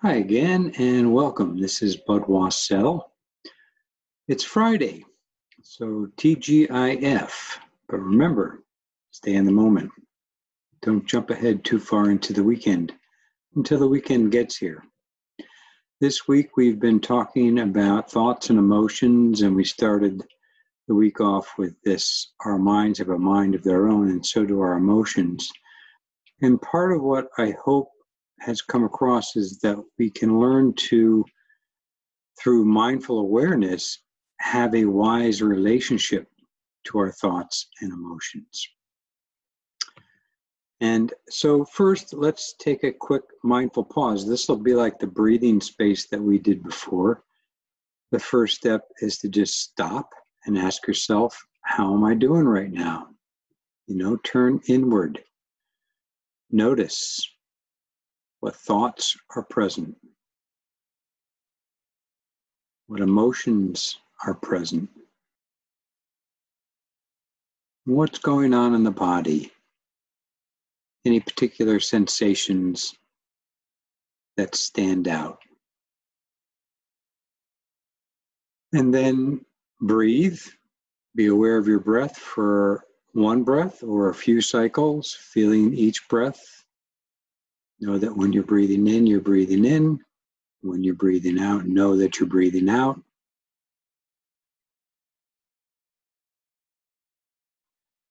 Hi again, and welcome. This is Bud Wassell. It's Friday, so TGIF. But remember, stay in the moment. Don't jump ahead too far into the weekend until the weekend gets here. This week we've been talking about thoughts and emotions, and we started the week off with this: our minds have a mind of their own, and so do our emotions. And part of what I hope has come across is that we can learn to, through mindful awareness, have a wise relationship to our thoughts and emotions. And so first, let's take a quick mindful pause. This will be like the breathing space that we did before. The first step is to just stop and ask yourself, how am I doing right now? Turn inward. Notice what thoughts are present, what emotions are present, what's going on in the body, any particular sensations that stand out. And then breathe. Be aware of your breath for one breath or a few cycles, feeling each breath. Know that when you're breathing in, you're breathing in. When you're breathing out, know that you're breathing out.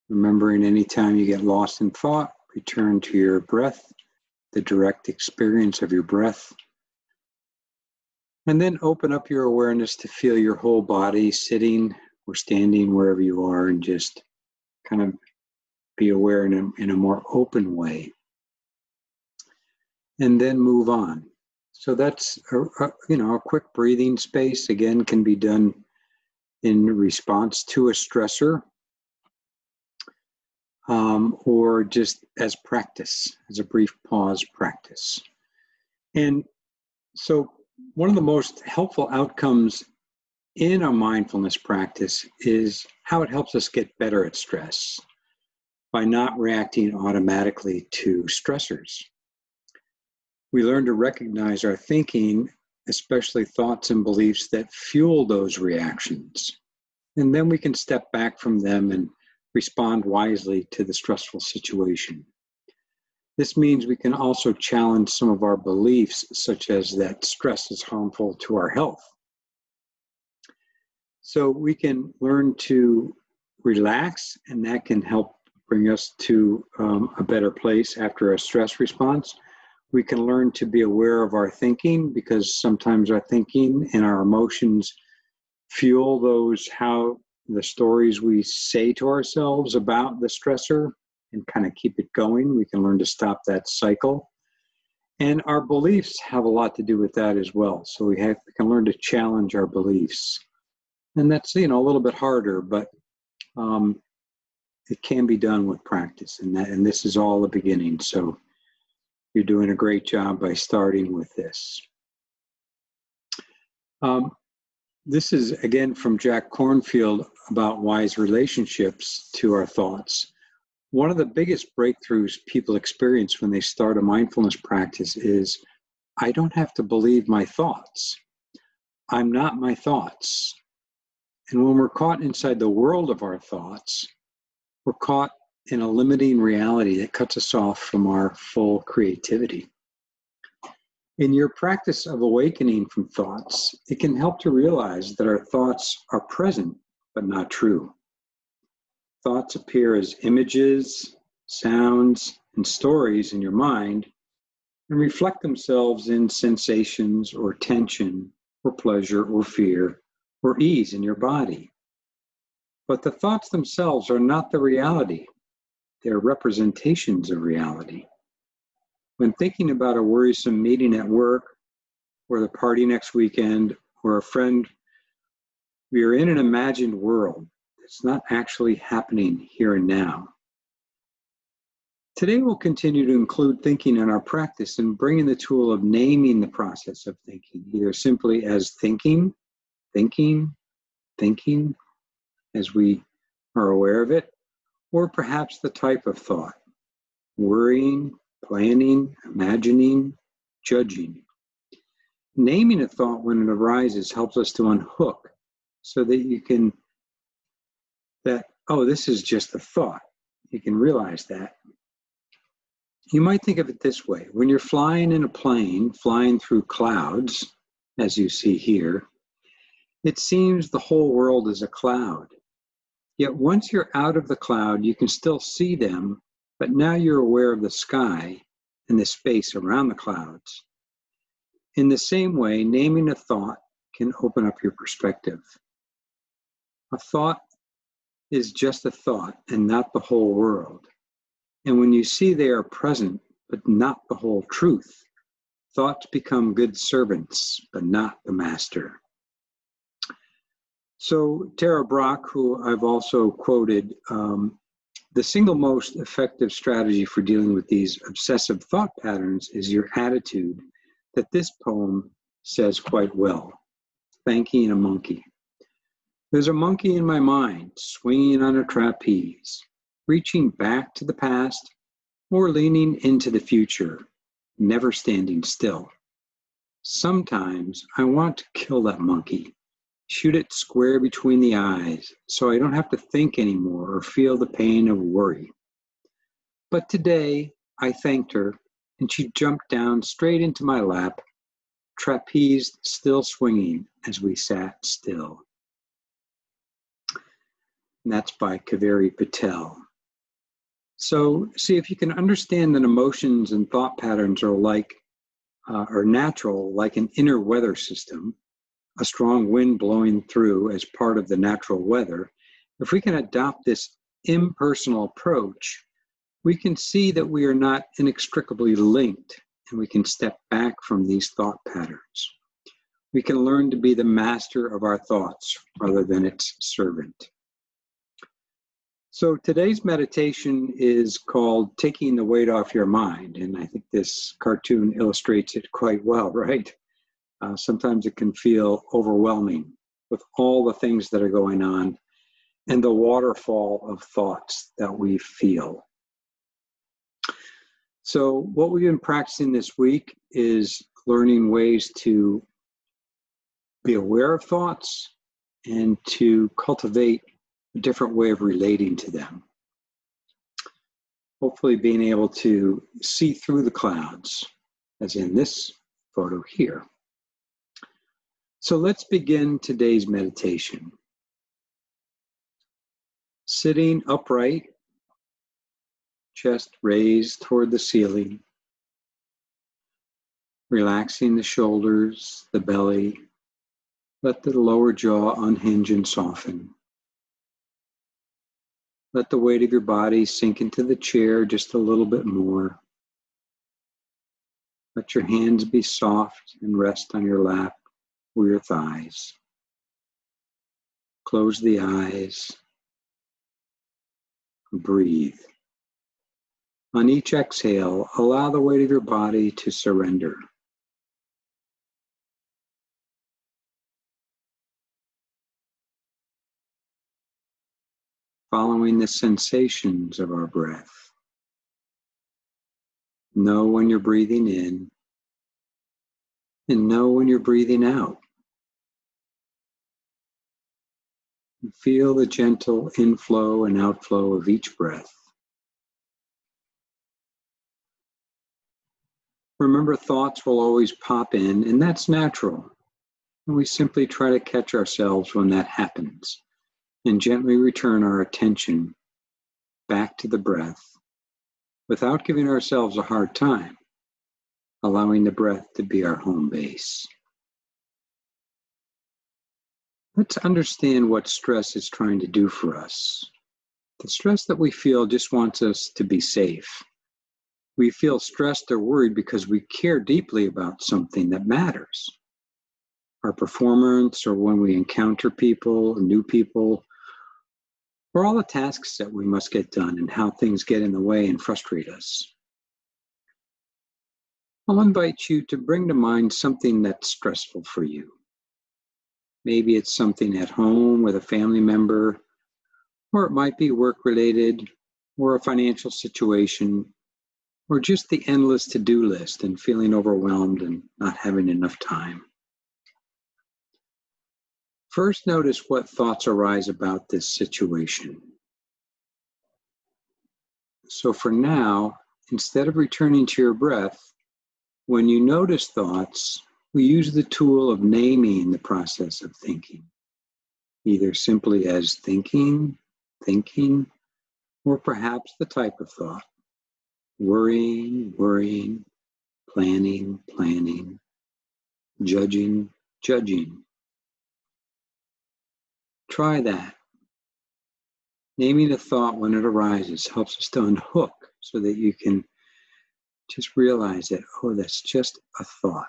Remembering anytime you get lost in thought, return to your breath, the direct experience of your breath. And then open up your awareness to feel your whole body sitting or standing wherever you are, and just kind of be aware in a more open way. And then move on. So that's a quick breathing space. Again, can be done in response to a stressor, or just as practice, as a brief pause practice. And so one of the most helpful outcomes in a mindfulness practice is how it helps us get better at stress by not reacting automatically to stressors. We learn to recognize our thinking, especially thoughts and beliefs that fuel those reactions. And then we can step back from them and respond wisely to the stressful situation. This means we can also challenge some of our beliefs, such as that stress is harmful to our health. So we can learn to relax, and that can help bring us to a better place after a stress response. We can learn to be aware of our thinking, because sometimes our thinking and our emotions fuel how the stories we say to ourselves about the stressor, and kind of keep it going. We can learn to stop that cycle. And our beliefs have a lot to do with that as well. So we can learn to challenge our beliefs. And that's, a little bit harder, but it can be done with practice. And this is all the beginning. So you're doing a great job by starting with this. This is, again, from Jack Kornfield about wise relationships to our thoughts. One of the biggest breakthroughs people experience when they start a mindfulness practice is, I don't have to believe my thoughts. I'm not my thoughts. And when we're caught inside the world of our thoughts, we're caught in a limiting reality that cuts us off from our full creativity. In your practice of awakening from thoughts, it can help to realize that our thoughts are present, but not true. Thoughts appear as images, sounds, and stories in your mind, and reflect themselves in sensations or tension or pleasure or fear or ease in your body. But the thoughts themselves are not the reality. They're representations of reality. When thinking about a worrisome meeting at work, or the party next weekend, or a friend, we are in an imagined world. It's not actually happening here and now. Today we'll continue to include thinking in our practice and bring in the tool of naming the process of thinking, either simply as thinking, as we are aware of it, or perhaps the type of thought: worrying, planning, imagining, judging. Naming a thought when it arises helps us to unhook so that this is just a thought. You can realize that. You might think of it this way. When you're flying in a plane, flying through clouds, as you see here, it seems the whole world is a cloud. Yet once you're out of the cloud, you can still see them, but now you're aware of the sky and the space around the clouds. In the same way, naming a thought can open up your perspective. A thought is just a thought and not the whole world. And when you see they are present, but not the whole truth, thoughts become good servants, but not the master. So Tara Brach, who I've also quoted, the single most effective strategy for dealing with these obsessive thought patterns is your attitude, that this poem says quite well. Thanking a monkey. There's a monkey in my mind, swinging on a trapeze, reaching back to the past or leaning into the future, never standing still. Sometimes I want to kill that monkey, shoot it square between the eyes so I don't have to think anymore or feel the pain of worry. But today I thanked her and she jumped down straight into my lap, trapeze still swinging as we sat still. And that's by Kaveri Patel. So see if you can understand that emotions and thought patterns are natural, like an inner weather system, a strong wind blowing through as part of the natural weather. If we can adopt this impersonal approach, we can see that we are not inextricably linked, and we can step back from these thought patterns. We can learn to be the master of our thoughts rather than its servant. So today's meditation is called Taking the Weight Off Your Mind, and I think this cartoon illustrates it quite well, right? Sometimes it can feel overwhelming with all the things that are going on and the waterfall of thoughts that we feel. So what we've been practicing this week is learning ways to be aware of thoughts and to cultivate a different way of relating to them. Hopefully being able to see through the clouds, as in this photo here. So let's begin today's meditation. Sitting upright, chest raised toward the ceiling, relaxing the shoulders, the belly, let the lower jaw unhinge and soften. Let the weight of your body sink into the chair just a little bit more. Let your hands be soft and rest on your lap or your thighs. Close the eyes. Breathe. On each exhale, allow the weight of your body to surrender. Following the sensations of our breath. Know when you're breathing in and know when you're breathing out. Feel the gentle inflow and outflow of each breath. Remember, thoughts will always pop in, and that's natural. And we simply try to catch ourselves when that happens and gently return our attention back to the breath without giving ourselves a hard time, allowing the breath to be our home base. Let's understand what stress is trying to do for us. The stress that we feel just wants us to be safe. We feel stressed or worried because we care deeply about something that matters. Our performance, or when we encounter people, new people, or all the tasks that we must get done and how things get in the way and frustrate us. I'll invite you to bring to mind something that's stressful for you. Maybe it's something at home with a family member, or it might be work-related, or a financial situation, or just the endless to-do list and feeling overwhelmed and not having enough time. First, notice what thoughts arise about this situation. So for now, instead of returning to your breath, when you notice thoughts, we use the tool of naming the process of thinking, either simply as thinking, or perhaps the type of thought, worrying, planning, judging. Try that. Naming a thought when it arises helps us to unhook so that you can just realize that, oh, that's just a thought.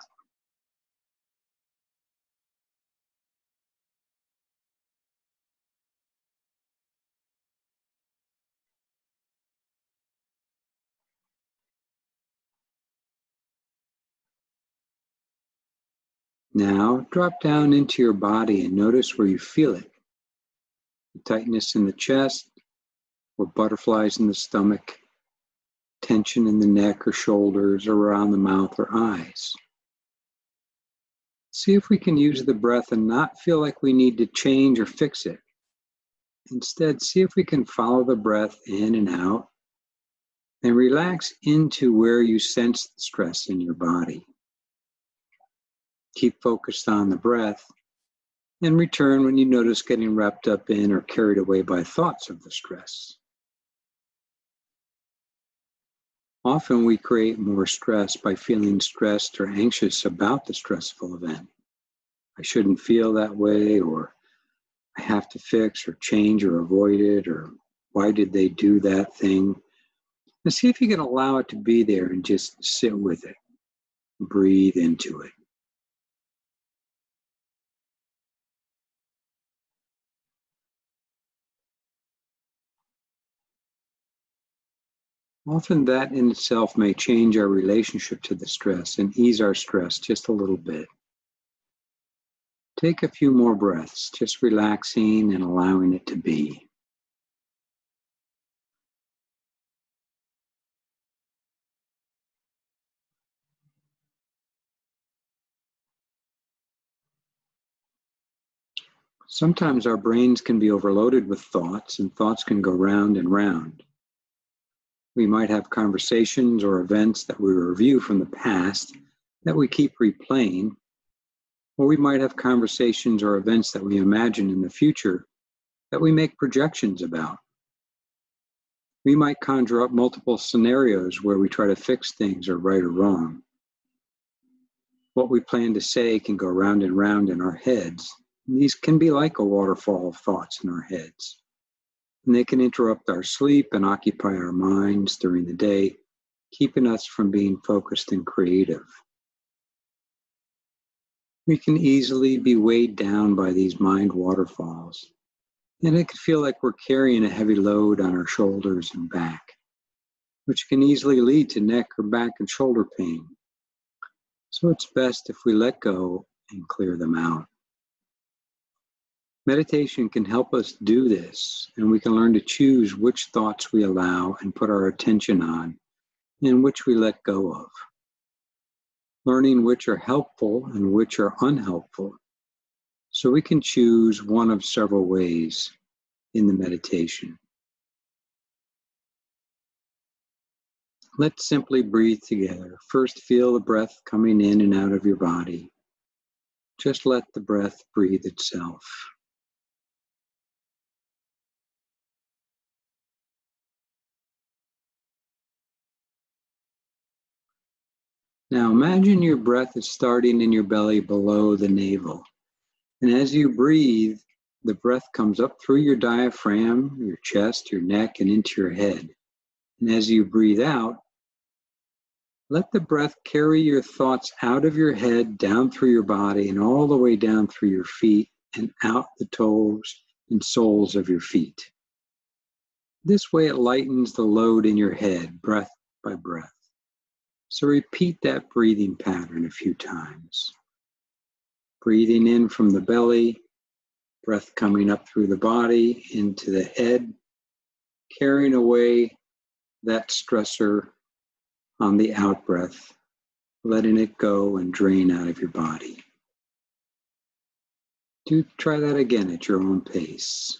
Now, drop down into your body and notice where you feel it. The tightness in the chest, or butterflies in the stomach, tension in the neck or shoulders, or around the mouth or eyes. See if we can use the breath and not feel like we need to change or fix it. Instead, see if we can follow the breath in and out and relax into where you sense the stress in your body. Keep focused on the breath and return when you notice getting wrapped up in or carried away by thoughts of the stress. Often we create more stress by feeling stressed or anxious about the stressful event. I shouldn't feel that way, or I have to fix or change or avoid it, or why did they do that thing? And see if you can allow it to be there and just sit with it. Breathe into it. Often that in itself may change our relationship to the stress and ease our stress just a little bit. Take a few more breaths, just relaxing and allowing it to be. Sometimes our brains can be overloaded with thoughts, and thoughts can go round and round. We might have conversations or events that we review from the past that we keep replaying, or we might have conversations or events that we imagine in the future that we make projections about. We might conjure up multiple scenarios where we try to fix things or right or wrong. What we plan to say can go round and round in our heads. And these can be like a waterfall of thoughts in our heads. And they can interrupt our sleep and occupy our minds during the day, keeping us from being focused and creative. We can easily be weighed down by these mind waterfalls, and it can feel like we're carrying a heavy load on our shoulders and back, which can easily lead to neck or back and shoulder pain. So it's best if we let go and clear them out. Meditation can help us do this, and we can learn to choose which thoughts we allow and put our attention on, and which we let go of. Learning which are helpful and which are unhelpful, so we can choose one of several ways in the meditation. Let's simply breathe together. First, feel the breath coming in and out of your body. Just let the breath breathe itself. Now imagine your breath is starting in your belly below the navel. And as you breathe, the breath comes up through your diaphragm, your chest, your neck, and into your head. And as you breathe out, let the breath carry your thoughts out of your head, down through your body, and all the way down through your feet and out the toes and soles of your feet. This way it lightens the load in your head, breath by breath. So repeat that breathing pattern a few times. Breathing in from the belly, breath coming up through the body into the head, carrying away that stressor on the out breath, letting it go and drain out of your body. Do try that again at your own pace.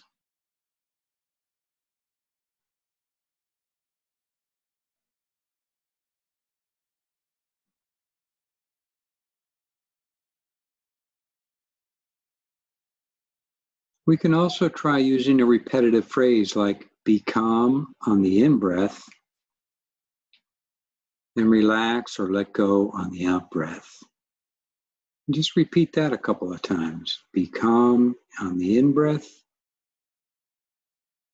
We can also try using a repetitive phrase like be calm on the in-breath and relax or let go on the out-breath. Just repeat that a couple of times. Be calm on the in-breath,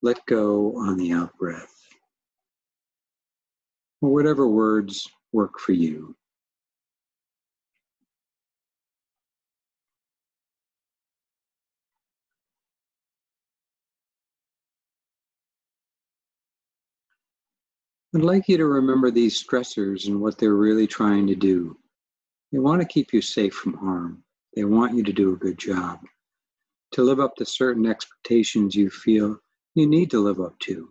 let go on the out-breath. Or whatever words work for you. I'd like you to remember these stressors and what they're really trying to do. They want to keep you safe from harm. They want you to do a good job, to live up to certain expectations you feel you need to live up to.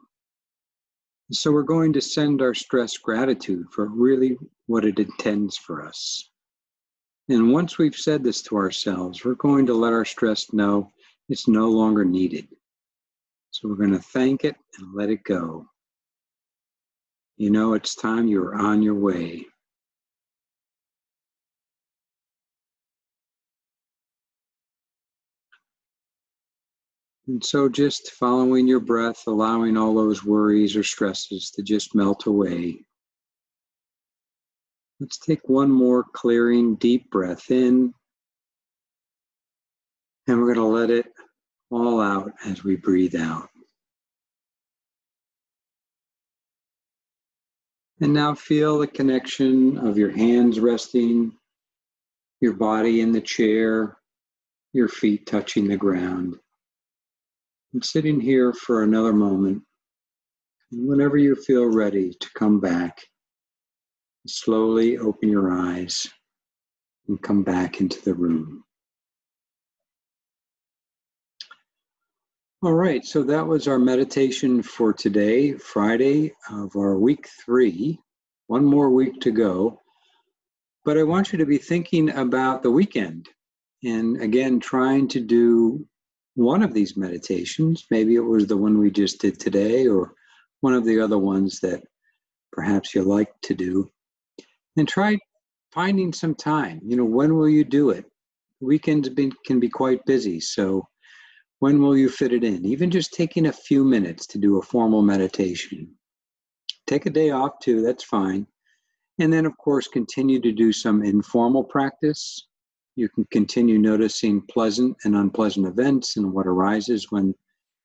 So we're going to send our stress gratitude for really what it intends for us. And once we've said this to ourselves, we're going to let our stress know it's no longer needed. So we're going to thank it and let it go. You know, it's time you're on your way. And so just following your breath, allowing all those worries or stresses to just melt away. Let's take one more clearing, deep breath in. And we're going to let it all out as we breathe out. And now feel the connection of your hands resting, your body in the chair, your feet touching the ground. And sitting here for another moment. And whenever you feel ready to come back, slowly open your eyes and come back into the room. All right, so that was our meditation for today, Friday of our week 3. One more week to go. But I want you to be thinking about the weekend. And again, trying to do one of these meditations. Maybe it was the one we just did today or one of the other ones that perhaps you like to do. And try finding some time. You know, when will you do it? Weekends can be quite busy. So when will you fit it in? Even just taking a few minutes to do a formal meditation. Take a day off too, that's fine. And then, of course, continue to do some informal practice. You can continue noticing pleasant and unpleasant events and what arises when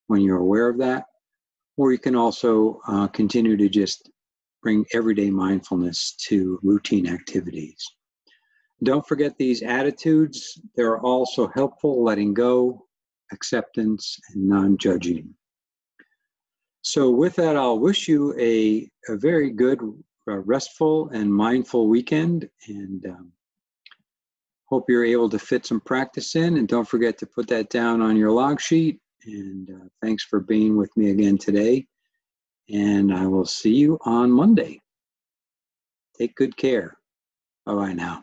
you're aware of that. Or you can also continue to just bring everyday mindfulness to routine activities. Don't forget these attitudes. They're also helpful: letting go, acceptance, and non-judging. So with that, I'll wish you a very good, restful, and mindful weekend, and hope you're able to fit some practice in. And don't forget to put that down on your log sheet. And thanks for being with me again today. And I will see you on Monday. Take good care. Bye-bye now.